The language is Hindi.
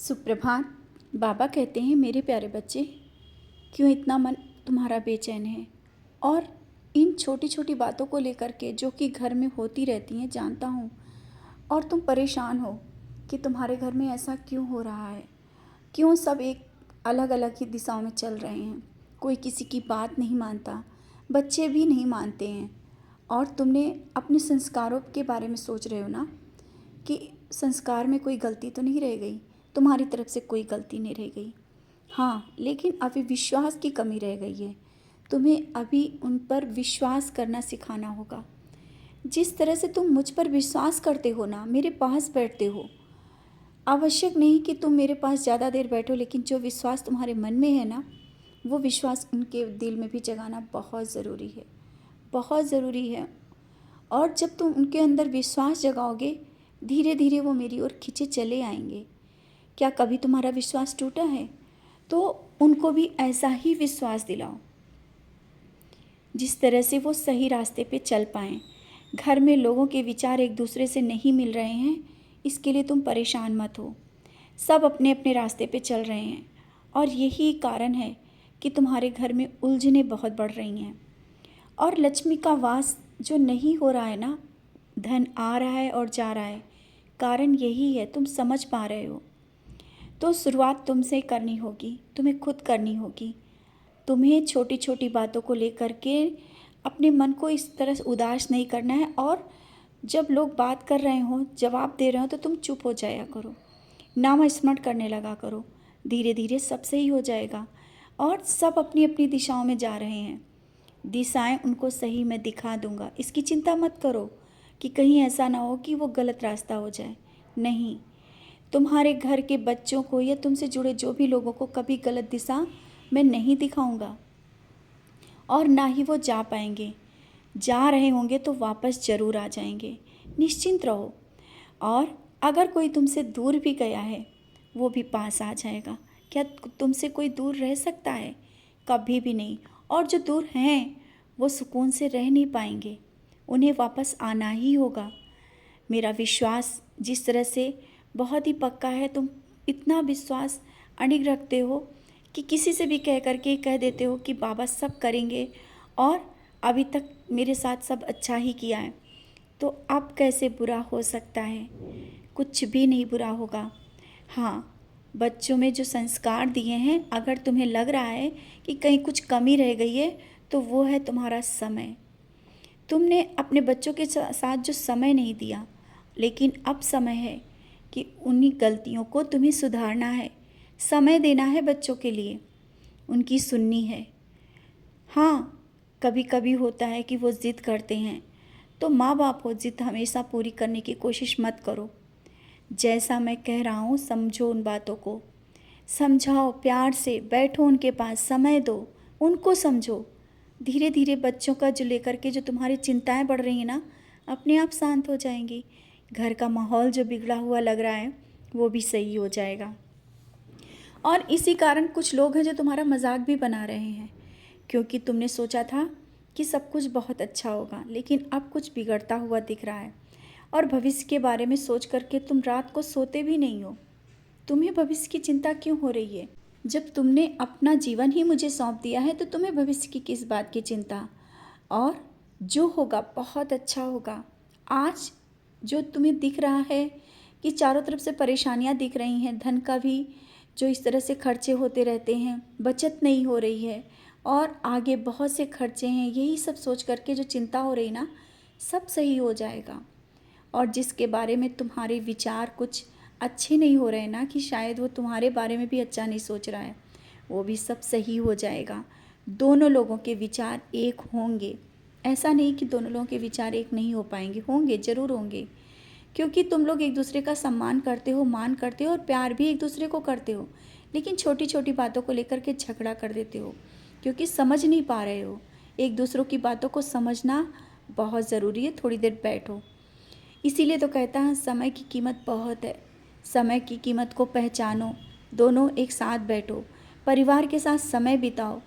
सुप्रभात। बाबा कहते हैं, मेरे प्यारे बच्चे, क्यों इतना मन तुम्हारा बेचैन है? और इन छोटी छोटी बातों को लेकर के जो कि घर में होती रहती हैं, जानता हूँ। और तुम परेशान हो कि तुम्हारे घर में ऐसा क्यों हो रहा है, क्यों सब एक अलग अलग ही दिशाओं में चल रहे हैं। कोई किसी की बात नहीं मानता, बच्चे भी नहीं मानते हैं। और तुमने अपने संस्कारों के बारे में सोच रहे हो ना, कि संस्कार में कोई गलती तो नहीं रह गई, तुम्हारी तरफ से कोई गलती नहीं रह गई। हाँ, लेकिन अभी विश्वास की कमी रह गई है। तुम्हें अभी उन पर विश्वास करना सिखाना होगा। जिस तरह से तुम मुझ पर विश्वास करते हो ना, मेरे पास बैठते हो, आवश्यक नहीं कि तुम मेरे पास ज़्यादा देर बैठो, लेकिन जो विश्वास तुम्हारे मन में है ना, वो विश्वास उनके दिल में भी जगाना बहुत ज़रूरी है, बहुत ज़रूरी है। और जब तुम उनके अंदर विश्वास जगाओगे, धीरे धीरे वो मेरी ओर खींचे चले आएंगे। क्या कभी तुम्हारा विश्वास टूटा है? तो उनको भी ऐसा ही विश्वास दिलाओ जिस तरह से वो सही रास्ते पे चल पाएं। घर में लोगों के विचार एक दूसरे से नहीं मिल रहे हैं, इसके लिए तुम परेशान मत हो। सब अपने अपने रास्ते पे चल रहे हैं, और यही कारण है कि तुम्हारे घर में उलझनें बहुत बढ़ रही हैं। और लक्ष्मी का वास जो नहीं हो रहा है ना, धन आ रहा है और जा रहा है, कारण यही है, तुम समझ पा रहे हो। तो शुरुआत तुमसे करनी होगी, तुम्हें खुद करनी होगी। तुम्हें छोटी छोटी बातों को लेकर के अपने मन को इस तरह से उदास नहीं करना है। और जब लोग बात कर रहे हो, जवाब दे रहे हो, तो तुम चुप हो जाया करो, नाम स्मरण करने लगा करो। धीरे धीरे सब सही हो जाएगा। और सब अपनी अपनी दिशाओं में जा रहे हैं, दिशाएं उनको सही मैं दिखा दूंगा। इसकी चिंता मत करो कि कहीं ऐसा ना हो कि वो गलत रास्ता हो जाए। नहीं, तुम्हारे घर के बच्चों को या तुमसे जुड़े जो भी लोगों को कभी गलत दिशा मैं नहीं दिखाऊंगा, और ना ही वो जा पाएंगे। जा रहे होंगे तो वापस ज़रूर आ जाएंगे, निश्चिंत रहो। और अगर कोई तुमसे दूर भी गया है, वो भी पास आ जाएगा। क्या तुमसे कोई दूर रह सकता है? कभी भी नहीं। और जो दूर हैं, वो सुकून से रह नहीं पाएंगे, उन्हें वापस आना ही होगा। मेरा विश्वास जिस तरह से बहुत ही पक्का है, तुम इतना विश्वास अडिग रखते हो कि किसी से भी कह करके कह देते हो कि बाबा सब करेंगे, और अभी तक मेरे साथ सब अच्छा ही किया है, तो अब कैसे बुरा हो सकता है? कुछ भी नहीं बुरा होगा। हाँ, बच्चों में जो संस्कार दिए हैं, अगर तुम्हें लग रहा है कि कहीं कुछ कमी रह गई है, तो वो है तुम्हारा समय। तुमने अपने बच्चों के साथ जो समय नहीं दिया, लेकिन अब समय है कि उन्हीं गलतियों को तुम्हें सुधारना है। समय देना है बच्चों के लिए, उनकी सुननी है। हाँ, कभी कभी होता है कि वो ज़िद करते हैं, तो माँ बाप हो, ज़िद हमेशा पूरी करने की कोशिश मत करो। जैसा मैं कह रहा हूँ, समझो, उन बातों को समझाओ, प्यार से बैठो, उनके पास समय दो, उनको समझो। धीरे धीरे बच्चों का जो लेकर के जो तुम्हारी चिंताएं बढ़ रही हैं ना, अपने आप शांत हो जाएंगी। घर का माहौल जो बिगड़ा हुआ लग रहा है, वो भी सही हो जाएगा। और इसी कारण कुछ लोग हैं जो तुम्हारा मजाक भी बना रहे हैं, क्योंकि तुमने सोचा था कि सब कुछ बहुत अच्छा होगा, लेकिन अब कुछ बिगड़ता हुआ दिख रहा है। और भविष्य के बारे में सोच करके तुम रात को सोते भी नहीं हो। तुम्हें भविष्य की चिंता क्यों हो रही है? जब तुमने अपना जीवन ही मुझे सौंप दिया है, तो तुम्हें भविष्य की किस बात की चिंता? और जो होगा बहुत अच्छा होगा। आज जो तुम्हें दिख रहा है कि चारों तरफ से परेशानियां दिख रही हैं, धन का भी जो इस तरह से खर्चे होते रहते हैं, बचत नहीं हो रही है, और आगे बहुत से खर्चे हैं, यही सब सोच करके जो चिंता हो रही ना, सब सही हो जाएगा। और जिसके बारे में तुम्हारे विचार कुछ अच्छे नहीं हो रहे ना, कि शायद वो तुम्हारे बारे में भी अच्छा नहीं सोच रहा है, वो भी सब सही हो जाएगा। दोनों लोगों के विचार एक होंगे। ऐसा नहीं कि दोनों लोगों के विचार एक नहीं हो पाएंगे, होंगे, ज़रूर होंगे। क्योंकि तुम लोग एक दूसरे का सम्मान करते हो, मान करते हो, और प्यार भी एक दूसरे को करते हो। लेकिन छोटी छोटी बातों को लेकर के झगड़ा कर देते हो, क्योंकि समझ नहीं पा रहे हो। एक दूसरों की बातों को समझना बहुत ज़रूरी है। थोड़ी देर बैठो। इसीलिए तो कहता है, समय की कीमत बहुत है। समय की कीमत को पहचानो, दोनों एक साथ बैठो, परिवार के साथ समय बिताओ,